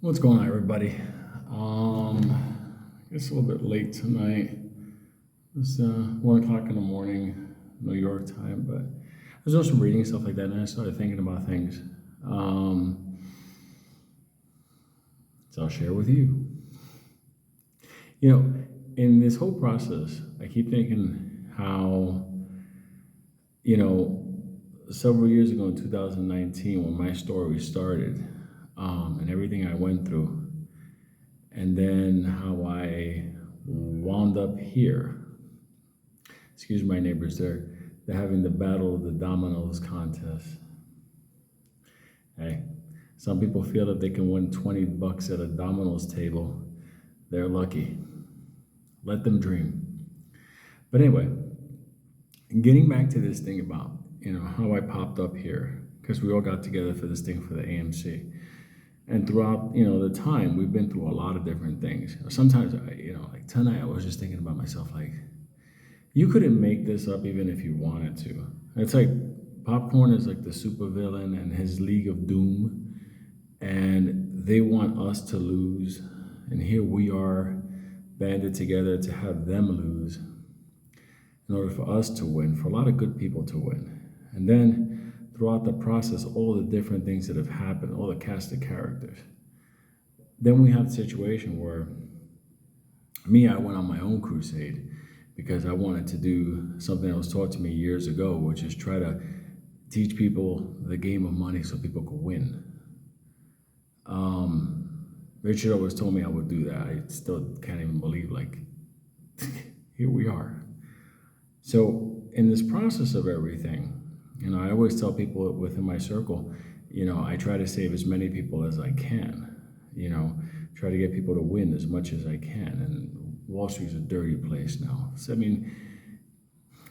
What's going on, everybody? It's a little bit late tonight. It's 1 o'clock in the morning, New York time, but I was doing some reading and stuff like that, and I started thinking about things. Um, so I'll share with you. You know, in this whole process, I keep thinking how, you know, several years ago in 2019, when my story started, and everything I went through, and then how I wound up here. Excuse my neighbors, they're having the battle of the dominoes contest. Hey, some people feel that they can win $20 at a dominoes table. They're lucky. Let them dream. But anyway, getting back to this thing about how I popped up here, because we all got together for this thing for the AMC. And throughout, the time, we've been through a lot of different things. Sometimes, like tonight, I was just thinking about myself, like, you couldn't make this up even if you wanted to. It's like Popcorn is like the supervillain and his League of Doom, and they want us to lose. And here we are, banded together to have them lose in order for us to win, for a lot of good people to win. And then throughout the process, all the different things that have happened, all the cast of characters. Then we have the situation where I went on my own crusade because I wanted to do something that was taught to me years ago, which is try to teach people the game of money so people could win. Richard always told me I would do that. I still can't even believe, like, here we are. So in this process of everything, I always tell people within my circle, I try to save as many people as I can, try to get people to win as much as I can. And Wall Street's a dirty place now. So,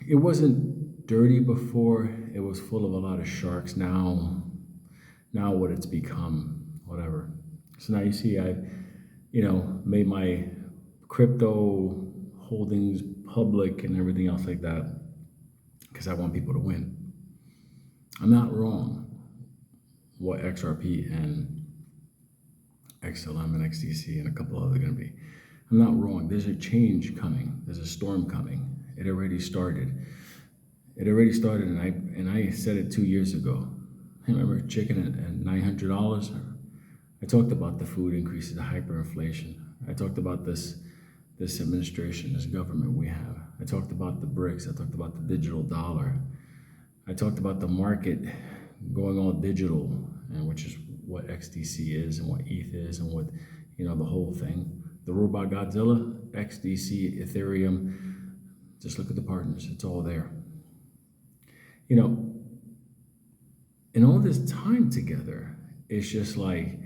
it wasn't dirty before. It was full of a lot of sharks. Now what it's become, whatever. So now you see I've, made my crypto holdings public and everything else like that because I want people to win. I'm not wrong what XRP and XLM and XDC and a couple other are going to be. I'm not wrong. There's a change coming. There's a storm coming. It already started. And I said it 2 years ago. I remember chicken at $900. I talked about the food increases, the hyperinflation. I talked about this administration, this government we have. I talked about the BRICS. I talked about the digital dollar. I talked about the market going all digital, and which is what XDC is and what ETH is and what, the whole thing. The robot Godzilla, XDC, Ethereum. Just look at the partners. It's all there. In all this time together, it's just like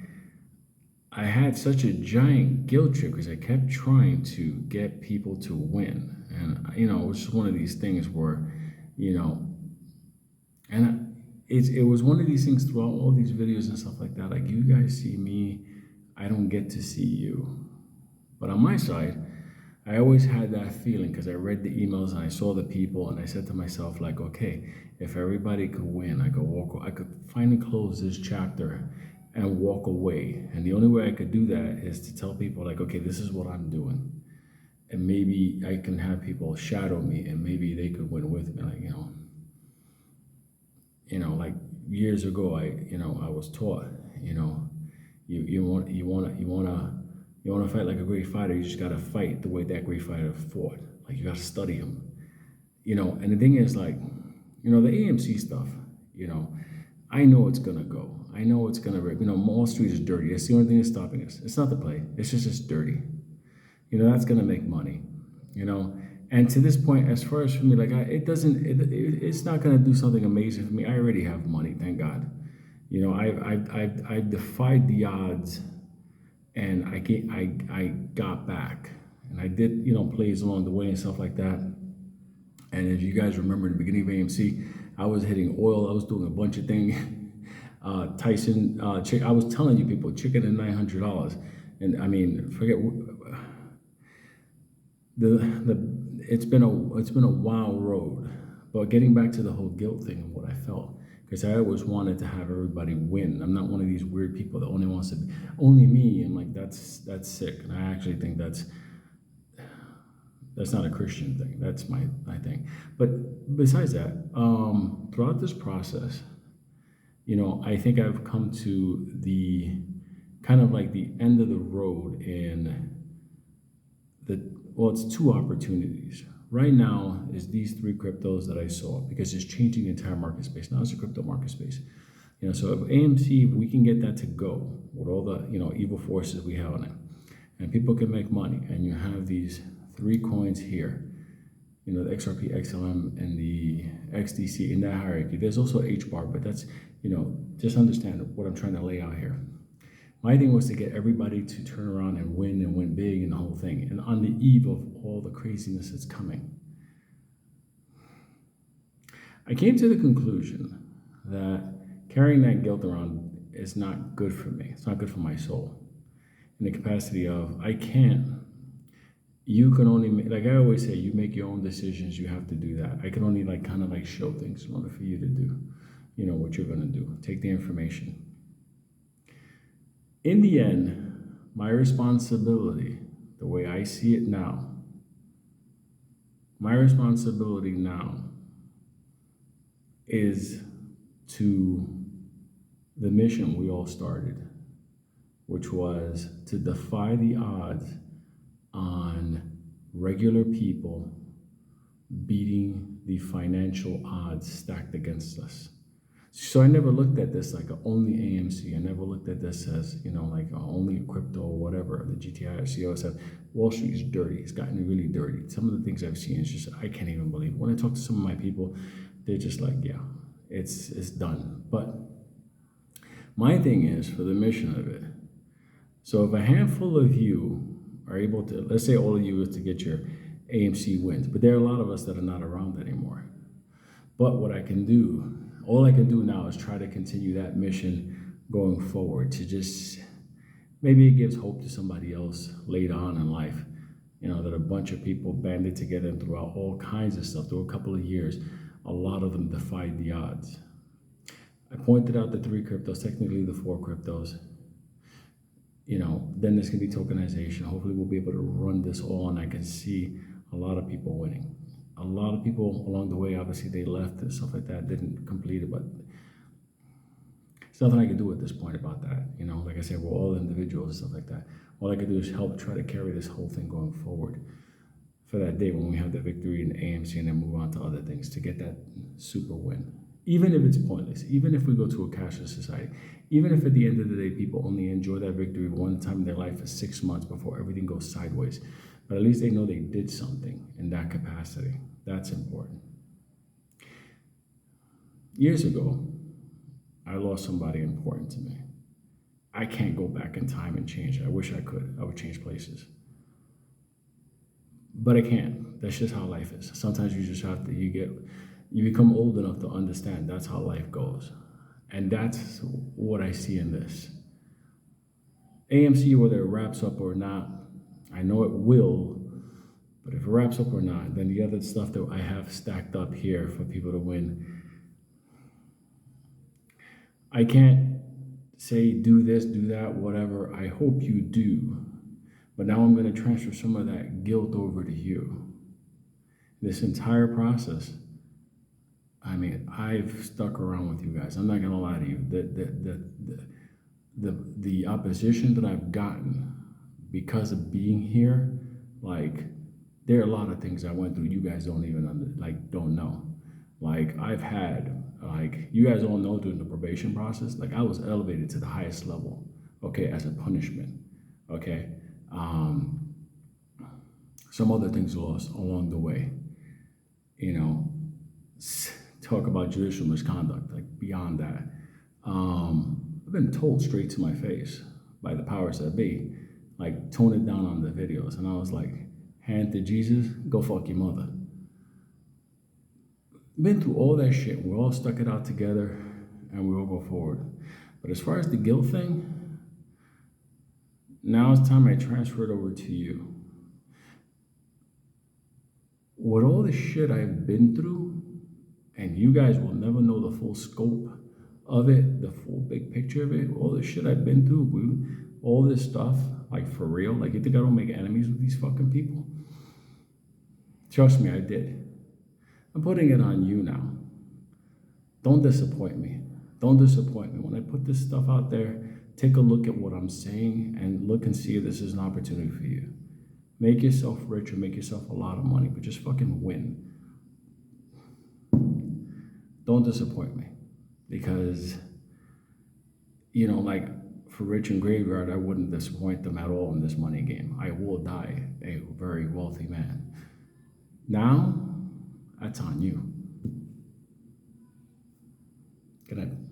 I had such a giant guilt trip because I kept trying to get people to win. And, it was just one of these things where, and it was one of these things throughout all these videos and stuff like that. Like, you guys see me, I don't get to see you. But on my side, I always had that feeling because I read the emails and I saw the people and I said to myself, like, okay, if everybody could win, I could finally close this chapter and walk away. And the only way I could do that is to tell people, like, okay, this is what I'm doing. And maybe I can have people shadow me and maybe they could win with me. Like, like years ago, I was taught, you want to fight like a great fighter. You just got to fight the way that great fighter fought. Like, you got to study him, and the thing is, like, the AMC stuff, I know it's going to go. I know it's going to, Wall Street is dirty. That's the only thing that's stopping us. It's not the play. It's just dirty. That's going to make money, And to this point, as far as for me, like, it's not going to do something amazing for me. I already have money, thank God. I've defied the odds, and I got back, and I did, plays along the way and stuff like that. And if you guys remember in the beginning of AMC, I was hitting oil. I was doing a bunch of things. Tyson, I was telling you people, chicken at $900, and forget it's been a wild road. But getting back to the whole guilt thing and what I felt, because I always wanted to have everybody win. I'm not one of these weird people that only wants to. only me. I'm like, that's sick. And I actually think that's not a Christian thing. That's my thing. But besides that, throughout this process, I think I've come to the kind of like the end of the road in it's two opportunities. Right now is these three cryptos that I saw because it's changing the entire market space. Now it's a crypto market space. So if AMC, if we can get that to go with all the, evil forces we have on it, and people can make money, and you have these three coins here, the XRP, XLM, and the XDC in that hierarchy. There's also HBAR, but that's, just understand what I'm trying to lay out here. My thing was to get everybody to turn around and win big in the whole thing. And on the eve of all the craziness that's coming, I came to the conclusion that carrying that guilt around is not good for me. It's not good for my soul. In the capacity of, you can only make, like I always say, you make your own decisions, you have to do that. I can only kind of show things in order for you to do, what you're gonna do. Take the information. In the end, my responsibility, the way I see it now, is to the mission we all started, which was to defy the odds on regular people beating the financial odds stacked against us. So I never looked at this like only AMC. I never looked at this as, like only crypto or whatever. The GTI CEO said, Wall Street is dirty. It's gotten really dirty. Some of the things I've seen is just, I can't even believe it. When I talk to some of my people, they're just like, yeah, it's done. But my thing is for the mission of it. So if a handful of you are able to, let's say all of you is to get your AMC wins, but there are a lot of us that are not around anymore. But what all I can do now is try to continue that mission going forward, to just, maybe it gives hope to somebody else later on in life, that a bunch of people banded together and throughout all kinds of stuff, through a couple of years, a lot of them defied the odds. I pointed out the three cryptos, technically the four cryptos. Then there's going to be tokenization. Hopefully we'll be able to run this all, and I can see a lot of people winning. A lot of people along the way, obviously they left and stuff like that, didn't complete it, but there's nothing I can do at this point about that. Like I said, we're all individuals and stuff like that. All I can do is help try to carry this whole thing going forward for that day when we have the victory in AMC and then move on to other things to get that super win. Even if it's pointless, even if we go to a cashless society, even if at the end of the day people only enjoy that victory one time in their life for 6 months before everything goes sideways, but at least they know they did something in that capacity. That's important. Years ago, I lost somebody important to me. I can't go back in time and change it. I wish I could. I would change places. But I can't. That's just how life is. Sometimes you just have to, you become old enough to understand that's how life goes. And that's what I see in this. AMC, whether it wraps up or not, I know it will, but if it wraps up or not, then the other stuff that I have stacked up here for people to win, I can't say do this, do that, whatever. I hope you do. But now I'm going to transfer some of that guilt over to you. This entire process, I've stuck around with you guys. I'm not going to lie to you. The opposition that I've gotten because of being here, there are a lot of things I went through you guys don't even don't know. I've had, you guys all know during the probation process, I was elevated to the highest level, okay, as a punishment, okay? Some other things lost along the way, talk about judicial misconduct, beyond that. I've been told straight to my face by the powers that be, tone it down on the videos. And I was like, hand to Jesus, go fuck your mother. Been through all that shit. We all stuck it out together and we all go forward. But as far as the guilt thing, now it's time I transfer it over to you. With all the shit I've been through, and you guys will never know the full scope of it, the full big picture of it, all the shit I've been through, all this stuff, like for real, like you think I don't make enemies with these fucking people? Trust me, I did. I'm putting it on you now. Don't disappoint me. Don't disappoint me. When I put this stuff out there, take a look at what I'm saying and look and see if this is an opportunity for you. Make yourself rich or make yourself a lot of money, but just fucking win. Don't disappoint me. Because, you know, like for Rich and Graveyard, I wouldn't disappoint them at all in this money game. I will die a very wealthy man. Now, that's on you. Good night.